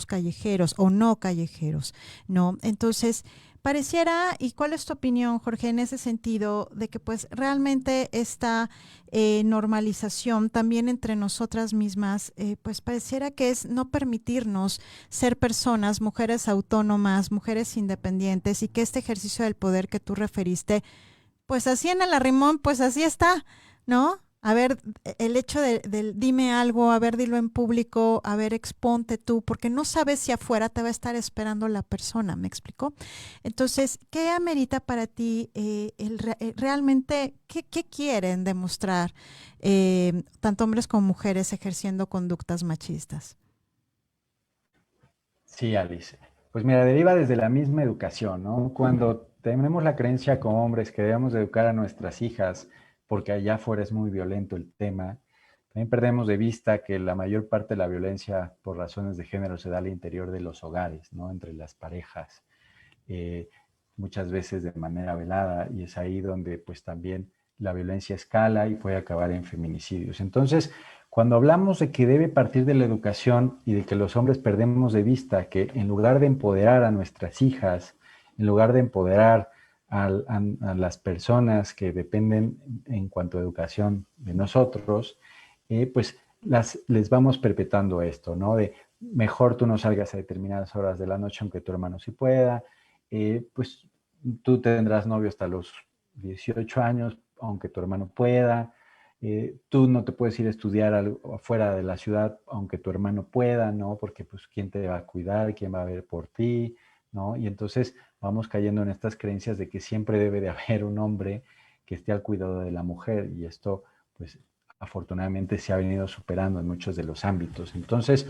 callejeros o no callejeros, ¿no? Entonces, pareciera, ¿y cuál es tu opinión, Jorge, en ese sentido de que pues realmente esta normalización también entre nosotras mismas, pues pareciera que es no permitirnos ser personas, mujeres autónomas, mujeres independientes y que este ejercicio del poder que tú referiste, pues así en el arrimón, pues así está, ¿no? A ver, el hecho de dime algo, a ver, dilo en público, a ver, exponte tú, porque no sabes si afuera te va a estar esperando la persona, ¿me explicó? Entonces, ¿qué amerita para ti realmente, qué quieren demostrar tanto hombres como mujeres ejerciendo conductas machistas?
Sí, Alice. Pues mira, deriva desde la misma educación, ¿no? Cuando tenemos la creencia como hombres que debemos de educar a nuestras hijas, porque allá afuera es muy violento el tema, también perdemos de vista que la mayor parte de la violencia por razones de género se da al interior de los hogares, ¿no? Entre las parejas, eh, muchas veces de manera velada, y es ahí donde pues también la violencia escala y puede acabar en feminicidios. Entonces, cuando hablamos de que debe partir de la educación y de que los hombres perdemos de vista que en lugar de empoderar a nuestras hijas, en lugar de empoderar a las personas que dependen en cuanto a educación de nosotros, pues les vamos perpetuando esto, ¿no? De mejor tú no salgas a determinadas horas de la noche aunque tu hermano sí pueda, pues tú tendrás novio hasta los 18 años aunque tu hermano pueda, tú no te puedes ir a estudiar afuera de la ciudad aunque tu hermano pueda, ¿no? Porque pues quién te va a cuidar, quién va a ver por ti, ¿no? Y entonces vamos cayendo en estas creencias de que siempre debe de haber un hombre que esté al cuidado de la mujer y esto pues afortunadamente se ha venido superando en muchos de los ámbitos. Entonces,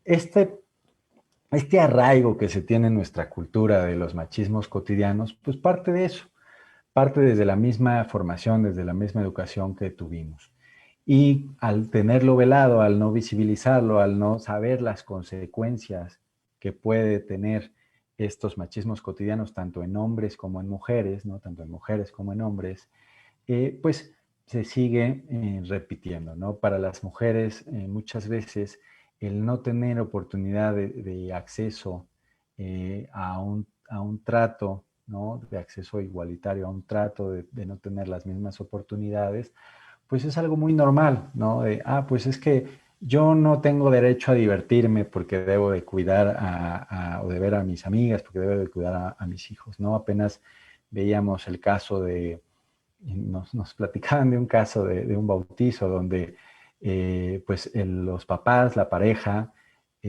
este, este arraigo que se tiene en nuestra cultura de los machismos cotidianos, pues parte de eso, parte desde la misma formación, desde la misma educación que tuvimos. Y al tenerlo velado, al no visibilizarlo, al no saber las consecuencias que puede tener estos machismos cotidianos, tanto en hombres como en mujeres, ¿no? Tanto en mujeres como en hombres, pues se sigue repitiendo, ¿no? Para las mujeres muchas veces el no tener oportunidad de acceso a un trato, ¿no? De acceso igualitario, a un trato, de no tener las mismas oportunidades, pues es algo muy normal, ¿no? Pues es que yo no tengo derecho a divertirme porque debo de cuidar o de ver a mis amigas, porque debo de cuidar a mis hijos, ¿no? Apenas veíamos el caso nos platicaban de un caso de un bautizo donde pues los papás, la pareja,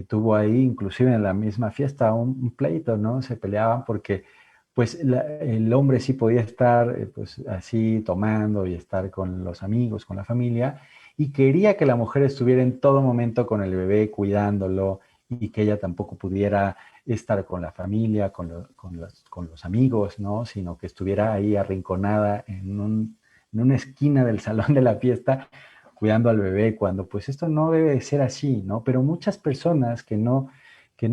tuvo ahí inclusive en la misma fiesta un pleito, ¿no? Se peleaban porque pues el hombre sí podía estar pues así tomando y estar con los amigos, con la familia, y quería que la mujer estuviera en todo momento con el bebé, cuidándolo, y que ella tampoco pudiera estar con la familia, con los amigos, ¿no? Sino que estuviera ahí arrinconada en una esquina del salón de la fiesta cuidando al bebé, cuando pues esto no debe de ser así, ¿no? Pero muchas personas que no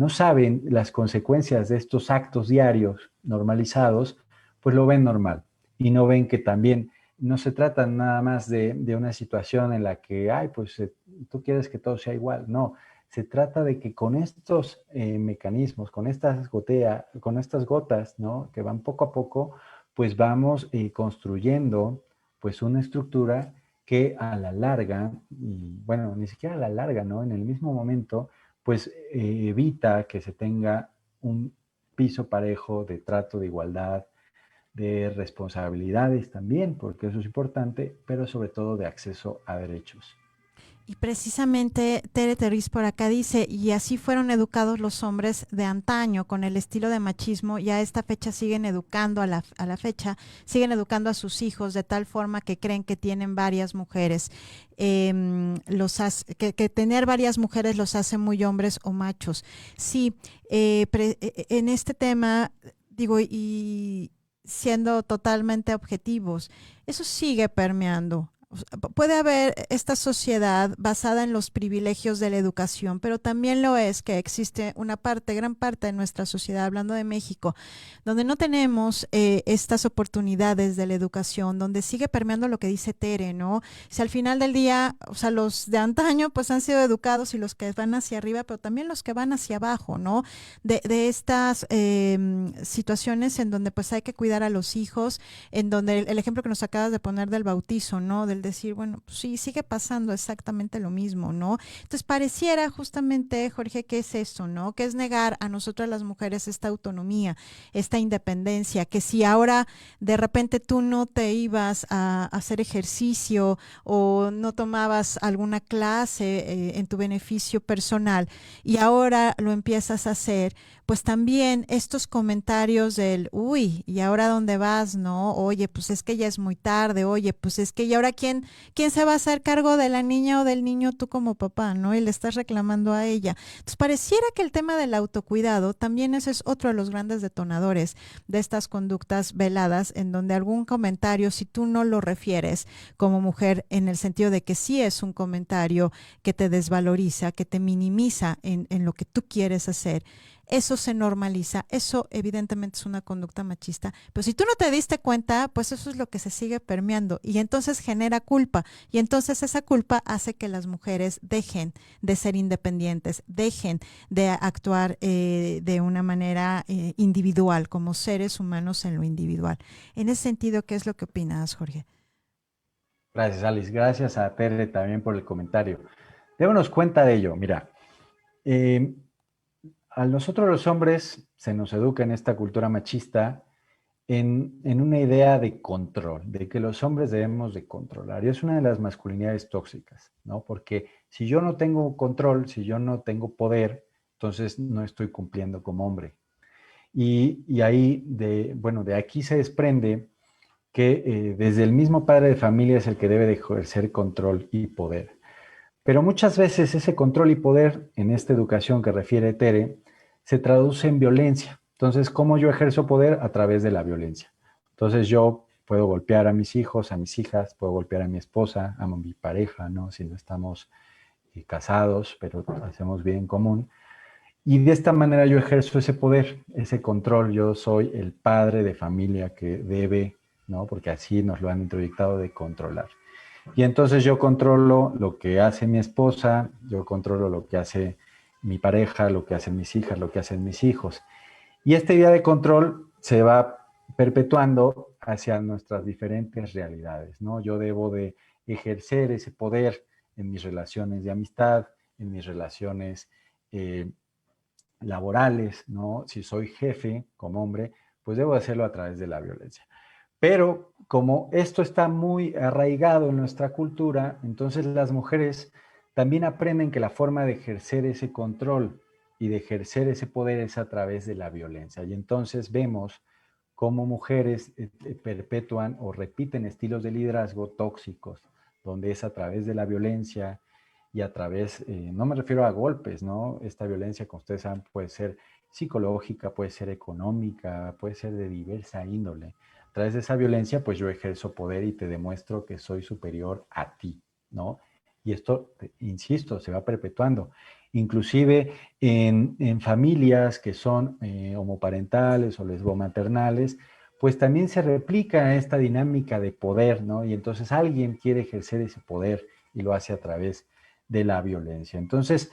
saben las consecuencias de estos actos diarios normalizados, pues lo ven normal y no ven que también no se trata nada más de una situación en la que, ay, pues tú quieres que todo sea igual, no, se trata de que con estos mecanismos, con estas gotas, ¿no? Que van poco a poco, pues vamos construyendo pues una estructura que a la larga, y bueno, ni siquiera a la larga, ¿no? En el mismo momento, pues evita que se tenga un piso parejo de trato, de igualdad, de responsabilidades también, porque eso es importante, pero sobre todo de acceso a derechos.
Y precisamente Tere Terris por acá dice, y así fueron educados los hombres de antaño con el estilo de machismo, y a esta fecha siguen educando, a la fecha, siguen educando a sus hijos de tal forma que creen que tienen varias mujeres. Que tener varias mujeres los hace muy hombres o machos. Sí, en este tema, digo, y siendo totalmente objetivos, eso sigue permeando. Puede haber esta sociedad basada en los privilegios de la educación, pero también lo es que existe una parte, gran parte de nuestra sociedad, hablando de México, donde no tenemos estas oportunidades de la educación, donde sigue permeando lo que dice Tere, ¿no? Si al final del día, o sea, los de antaño pues han sido educados y los que van hacia arriba, pero también los que van hacia abajo, ¿no? De estas situaciones en donde pues hay que cuidar a los hijos, en donde el ejemplo que nos acabas de poner del bautizo, ¿no? Del decir, bueno, pues sí, sigue pasando exactamente lo mismo, ¿no? Entonces pareciera justamente, Jorge, que es eso, ¿no? Que es negar a nosotras las mujeres esta autonomía, esta independencia, que si ahora de repente tú no te ibas a hacer ejercicio o no tomabas alguna clase en tu beneficio personal y ahora lo empiezas a hacer, pues también estos comentarios del, uy, ¿y ahora dónde vas? No, oye, pues es que ya es muy tarde, oye, pues es que ¿y ahora quién se va a hacer cargo de la niña o del niño tú como papá, ¿no? Y le estás reclamando a ella. Entonces pareciera que el tema del autocuidado también ese es otro de los grandes detonadores de estas conductas veladas, en donde algún comentario, si tú no lo refieres como mujer, en el sentido de que sí es un comentario que te desvaloriza, que te minimiza en lo que tú quieres hacer, eso se normaliza, eso evidentemente es una conducta machista, pero si tú no te diste cuenta, pues eso es lo que se sigue permeando y entonces genera culpa y entonces esa culpa hace que las mujeres dejen de ser independientes, dejen de actuar de una manera individual, como seres humanos en lo individual. En ese sentido, ¿qué es lo que opinas, Jorge?
Gracias, Alice. Gracias a Tere también por el comentario. Démonos cuenta de ello. Mira, eh, a nosotros los hombres se nos educa en esta cultura machista en una idea de control, de que los hombres debemos de controlar. Y es una de las masculinidades tóxicas, ¿no? Porque si yo no tengo control, si yo no tengo poder, entonces no estoy cumpliendo como hombre. Y ahí, bueno, de aquí se desprende que desde el mismo padre de familia es el que debe de ejercer control y poder. Pero muchas veces ese control y poder en esta educación que refiere Tere se traduce en violencia. Entonces, ¿cómo yo ejerzo poder? A través de la violencia. Entonces, yo puedo golpear a mis hijos, a mis hijas, puedo golpear a mi esposa, a mi pareja, ¿no? Si no estamos casados, pero hacemos bien en común. Y de esta manera yo ejerzo ese poder, ese control. Yo soy el padre de familia que debe, ¿no? Porque así nos lo han introyectado de controlar. Y entonces yo controlo lo que hace mi esposa, yo controlo lo que hace mi pareja, lo que hacen mis hijas, lo que hacen mis hijos. Y esta idea de control se va perpetuando hacia nuestras diferentes realidades, ¿no? Yo debo de ejercer ese poder en mis relaciones de amistad, en mis relaciones eh, laborales, ¿no? Si soy jefe como hombre, pues debo hacerlo a través de la violencia. Pero como esto está muy arraigado en nuestra cultura, entonces las mujeres también aprenden que la forma de ejercer ese control y de ejercer ese poder es a través de la violencia. Y entonces vemos cómo mujeres perpetúan o repiten estilos de liderazgo tóxicos, donde es a través de la violencia y a través, no me refiero a golpes, ¿no? Esta violencia, como ustedes saben, puede ser psicológica, puede ser económica, puede ser de diversa índole. A través de esa violencia, pues yo ejerzo poder y te demuestro que soy superior a ti, ¿no? Y esto, insisto, se va perpetuando. Inclusive en familias que son homoparentales o lesbomaternales, pues también se replica esta dinámica de poder, ¿no? Y entonces alguien quiere ejercer ese poder y lo hace a través de la violencia. Entonces,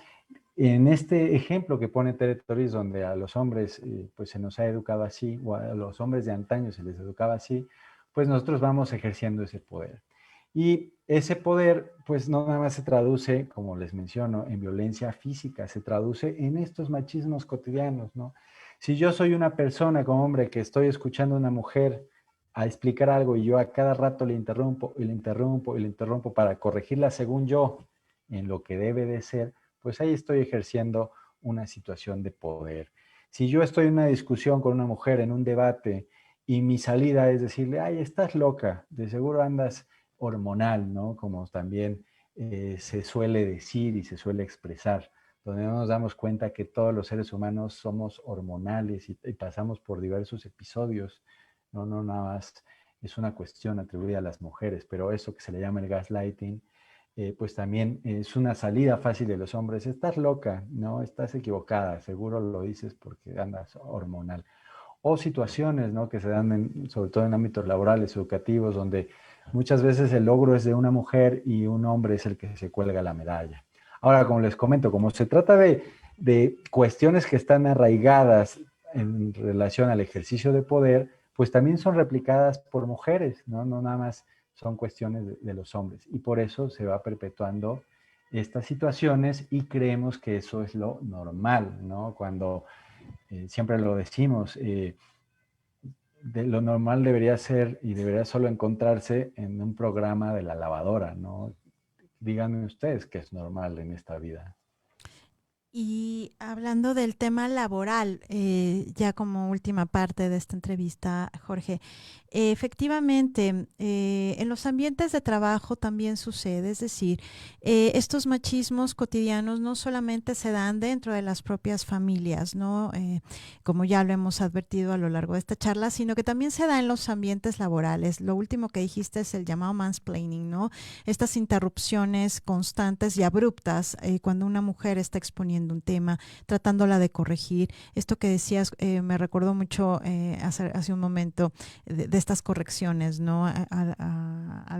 en este ejemplo que pone Tere Toris, donde a los hombres pues se nos ha educado así, o a los hombres de antaño se les educaba así, pues nosotros vamos ejerciendo ese poder. Y ese poder, pues no nada más se traduce, como les menciono, en violencia física, se traduce en estos machismos cotidianos, ¿no? Si yo soy una persona como hombre que estoy escuchando a una mujer a explicar algo y yo a cada rato le interrumpo y le interrumpo y le interrumpo para corregirla según yo en lo que debe de ser, pues ahí estoy ejerciendo una situación de poder. Si yo estoy en una discusión con una mujer, en un debate, y mi salida es decirle, ay, estás loca, de seguro andas hormonal, ¿no? Como también se suele decir y se suele expresar, donde no nos damos cuenta que todos los seres humanos somos hormonales y pasamos por diversos episodios, no, no nada más es una cuestión atribuida a las mujeres, pero eso que se le llama el gaslighting, pues también es una salida fácil de los hombres. Estás loca, ¿no? Estás equivocada, seguro lo dices porque andas hormonal. O situaciones, ¿no? Que se dan sobre todo en ámbitos laborales, educativos, donde muchas veces el logro es de una mujer y un hombre es el que se cuelga la medalla. Ahora, como les comento, como se trata de cuestiones que están arraigadas en relación al ejercicio de poder, pues también son replicadas por mujeres, ¿no? No nada más son cuestiones de los hombres. Y por eso se va perpetuando estas situaciones y creemos que eso es lo normal, ¿no? Cuando siempre lo decimos, de lo normal debería ser y debería solo encontrarse en un programa de la lavadora, ¿no? Díganme ustedes qué es normal en esta vida.
Y hablando del tema laboral, ya como última parte de esta entrevista, Jorge, efectivamente, en los ambientes de trabajo también sucede, es decir, estos machismos cotidianos no solamente se dan dentro de las propias familias, ¿no? Como ya lo hemos advertido a lo largo de esta charla, sino que también se da en los ambientes laborales. Lo último que dijiste es el llamado mansplaining, ¿no? Estas interrupciones constantes y abruptas cuando una mujer está exponiendo un tema, tratándola de corregir. Esto que decías me recordó mucho hace un momento de estas correcciones, ¿no? A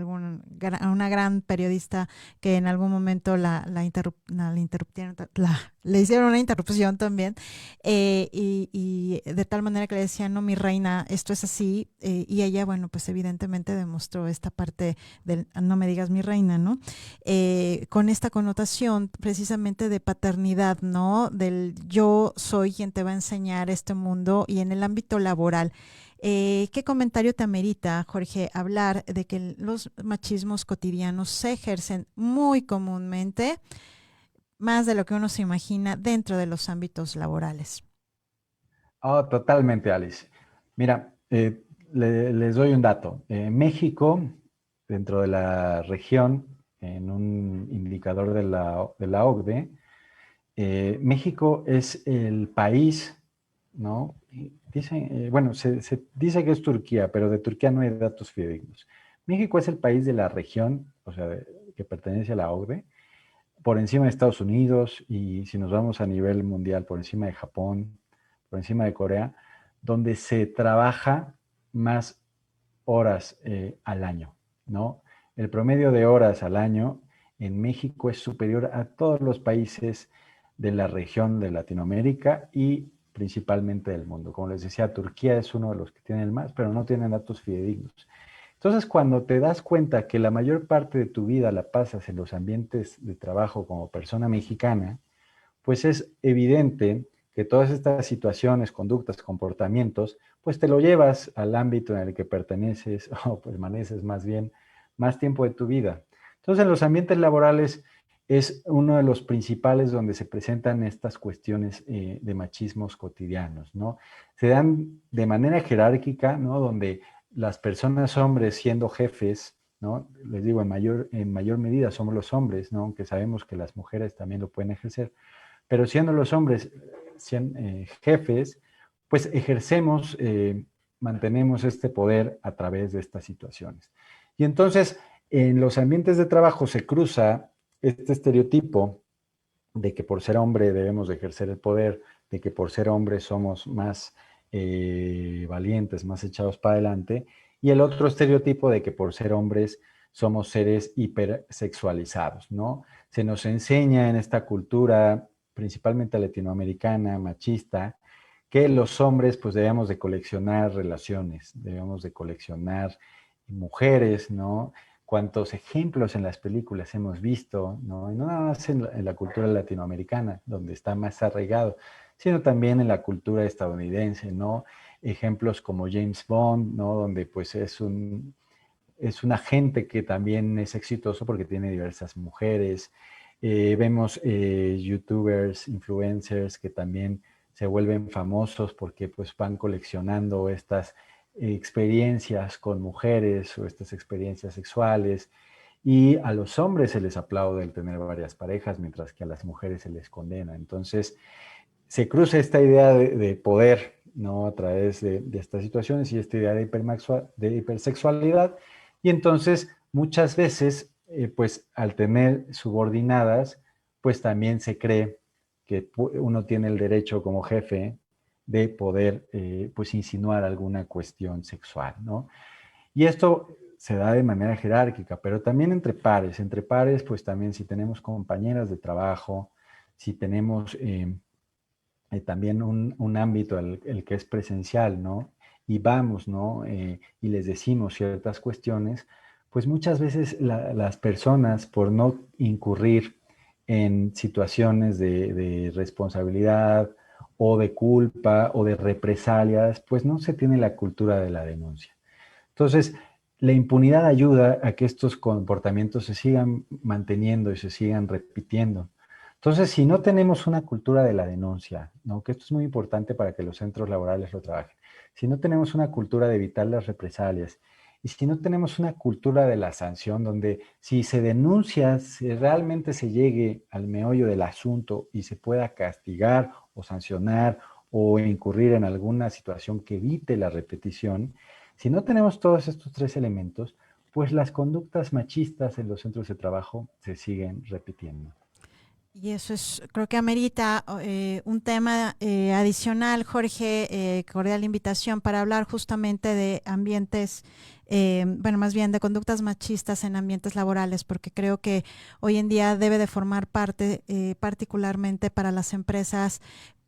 una gran periodista que en algún momento la interrumpieron, le hicieron una interrupción también, y de tal manera que le decían, no, mi reina, esto es así, y ella, bueno, pues evidentemente demostró esta parte del no me digas mi reina, ¿no? Con esta connotación precisamente de paternidad, ¿no? Del yo soy quien te va a enseñar este mundo y en el ámbito laboral. ¿Qué comentario te amerita, Jorge, hablar de que los machismos cotidianos se ejercen muy comúnmente, más de lo que uno se imagina, dentro de los ámbitos laborales?
Oh, totalmente, Alice. Mira, les doy un dato. México, dentro de la región, en un indicador de la OCDE, México es el país, ¿no? Dicen, bueno, se dice que es Turquía, pero de Turquía no hay datos fidedignos. México es el país de la región, o sea, que pertenece a la OCDE, por encima de Estados Unidos y si nos vamos a nivel mundial, por encima de Japón, por encima de Corea, donde se trabaja más horas al año, ¿no? El promedio de horas al año en México es superior a todos los países de la región de Latinoamérica y principalmente del mundo. Como les decía, Turquía es uno de los que tiene el más, pero no tienen datos fidedignos. Entonces, cuando te das cuenta que la mayor parte de tu vida la pasas en los ambientes de trabajo como persona mexicana, pues es evidente que todas estas situaciones, conductas, comportamientos, pues te lo llevas al ámbito en el que perteneces o permaneces más bien más tiempo de tu vida. Entonces, en los ambientes laborales es uno de los principales donde se presentan estas cuestiones de machismos cotidianos, ¿no? Se dan de manera jerárquica, ¿no? Donde las personas hombres siendo jefes, ¿no? Les digo, en mayor medida somos los hombres, ¿no? Aunque sabemos que las mujeres también lo pueden ejercer, pero siendo los hombres jefes, pues ejercemos, mantenemos este poder a través de estas situaciones. Y entonces, en los ambientes de trabajo se cruza este estereotipo de que por ser hombre debemos de ejercer el poder, de que por ser hombre somos más valientes, más echados para adelante, y el otro estereotipo de que por ser hombres somos seres hipersexualizados, ¿no? Se nos enseña en esta cultura, principalmente latinoamericana, machista, que los hombres pues debemos de coleccionar relaciones, debemos de coleccionar mujeres, ¿no? Cuántos ejemplos en las películas hemos visto, ¿no? Y no nada más en la cultura latinoamericana, donde está más arraigado, sino también en la cultura estadounidense, ¿no? Ejemplos como James Bond, ¿no? Donde pues es un agente que también es exitoso porque tiene diversas mujeres. Vemos youtubers, influencers que también se vuelven famosos porque pues van coleccionando estas experiencias con mujeres o estas experiencias sexuales. Y a los hombres se les aplaude el tener varias parejas, mientras que a las mujeres se les condena. Entonces, se cruza esta idea de poder, ¿no? A través de estas situaciones y esta idea de hipersexualidad. Y entonces, muchas veces, pues al tener subordinadas, pues también se cree que uno tiene el derecho como jefe de poder, pues insinuar alguna cuestión sexual, ¿no? Y esto se da de manera jerárquica, pero también entre pares, pues también si tenemos compañeras de trabajo, si tenemos también un ámbito el que es presencial, ¿no? Y vamos, ¿no? Y les decimos ciertas cuestiones, pues muchas veces las personas, por no incurrir en situaciones de responsabilidad o de culpa o de represalias, pues no se tiene la cultura de la denuncia. Entonces, la impunidad ayuda a que estos comportamientos se sigan manteniendo y se sigan repitiendo. Entonces, si no tenemos una cultura de la denuncia, ¿no? Que esto es muy importante para que los centros laborales lo trabajen, si no tenemos una cultura de evitar las represalias y si no tenemos una cultura de la sanción donde si se denuncia, si realmente se llegue al meollo del asunto y se pueda castigar o sancionar o incurrir en alguna situación que evite la repetición, si no tenemos todos estos tres elementos, pues las conductas machistas en los centros de trabajo se siguen repitiendo.
Y eso es, creo que amerita un tema adicional, Jorge, cordial invitación para hablar justamente de ambientes, bueno, más bien de conductas machistas en ambientes laborales, porque creo que hoy en día debe de formar parte, particularmente para las empresas,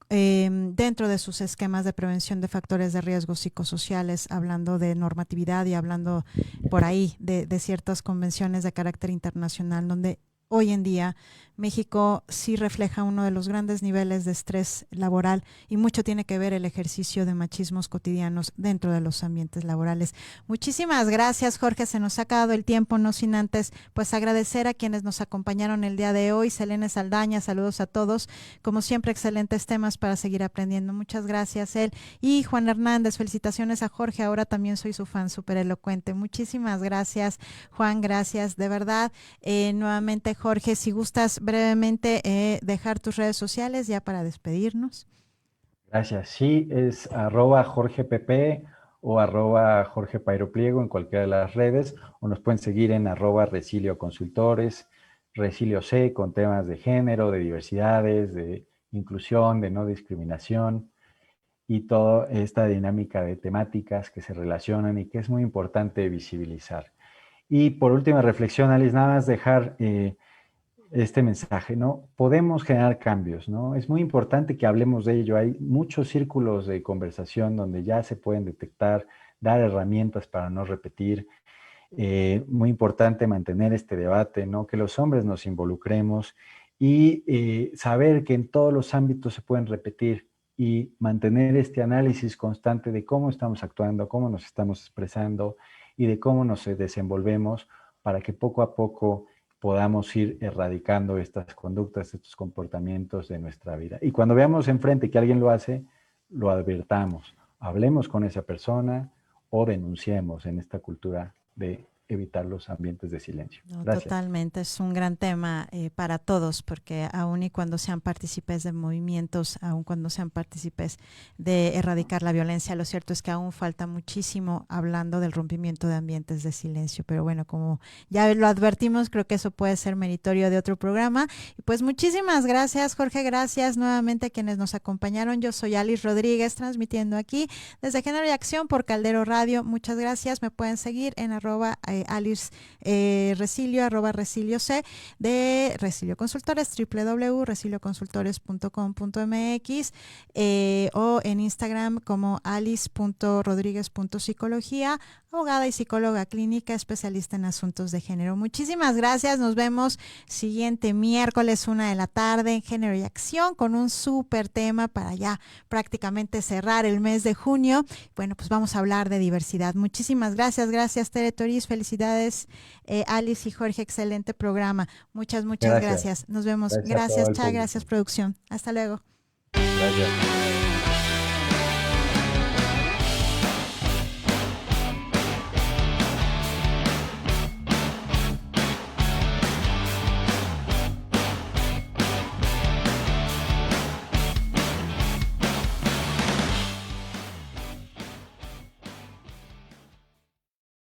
dentro de sus esquemas de prevención de factores de riesgo psicosociales, hablando de normatividad y hablando por ahí de ciertas convenciones de carácter internacional, donde hoy en día México sí refleja uno de los grandes niveles de estrés laboral y mucho tiene que ver el ejercicio de machismos cotidianos dentro de los ambientes laborales. Muchísimas gracias, Jorge. Se nos ha acabado el tiempo, no sin antes pues agradecer a quienes nos acompañaron el día de hoy. Selene Saldaña, saludos a todos. Como siempre, excelentes temas para seguir aprendiendo. Muchas gracias, él. Y Juan Hernández, felicitaciones a Jorge. Ahora también soy su fan súper elocuente. Muchísimas gracias, Juan. Gracias, de verdad. Nuevamente, Jorge, si gustas brevemente dejar tus redes sociales ya para despedirnos.
Gracias. Sí, es @JorgePP o @Jorge Pairo Pliego en cualquiera de las redes, o nos pueden seguir en @Resilio Consultores, Resilio C, con temas de género, de diversidades, de inclusión, de no discriminación y toda esta dinámica de temáticas que se relacionan y que es muy importante visibilizar. Y por última reflexión, Alice, nada más dejar este mensaje, ¿no? Podemos generar cambios, ¿no? Es muy importante que hablemos de ello. Hay muchos círculos de conversación donde ya se pueden detectar, dar herramientas para no repetir. Muy importante mantener este debate, ¿no? Que los hombres nos involucremos y saber que en todos los ámbitos se pueden repetir y mantener este análisis constante de cómo estamos actuando, cómo nos estamos expresando y de cómo nos desenvolvemos para que poco a poco podamos ir erradicando estas conductas, estos comportamientos de nuestra vida. Y cuando veamos enfrente que alguien lo hace, lo advertamos, hablemos con esa persona o denunciemos en esta cultura de evitar los ambientes de silencio.
No,
Gracias.
totalmente, es un gran tema para todos, porque aun y cuando sean partícipes de movimientos, aun cuando sean partícipes de erradicar la violencia, lo cierto es que aún falta muchísimo hablando del rompimiento de ambientes de silencio. Pero bueno, como ya lo advertimos, creo que eso puede ser meritorio de otro programa. Y pues muchísimas gracias, Jorge, gracias nuevamente a quienes nos acompañaron. Yo soy Alice Rodríguez, transmitiendo aquí desde Género y Acción por Caldero Radio. Muchas gracias, me pueden seguir en @Alice Resilio, @Resilio C, de Resilio Consultores, www.resilioconsultores.com.mx, o en Instagram como alice.rodriguez.psicología, abogada y psicóloga clínica, especialista en asuntos de género. Muchísimas gracias, nos vemos siguiente miércoles 1 de la tarde en Género y Acción con un súper tema para ya prácticamente cerrar el mes de junio. Bueno, pues vamos a hablar de diversidad. Muchísimas gracias Tere Toriz, felicidades Alice y Jorge, excelente programa. Muchas
Gracias.
gracias. Nos vemos.
Gracias a todo
Gracias,
el
Cha, gracias
público.
producción. Hasta luego.
Gracias.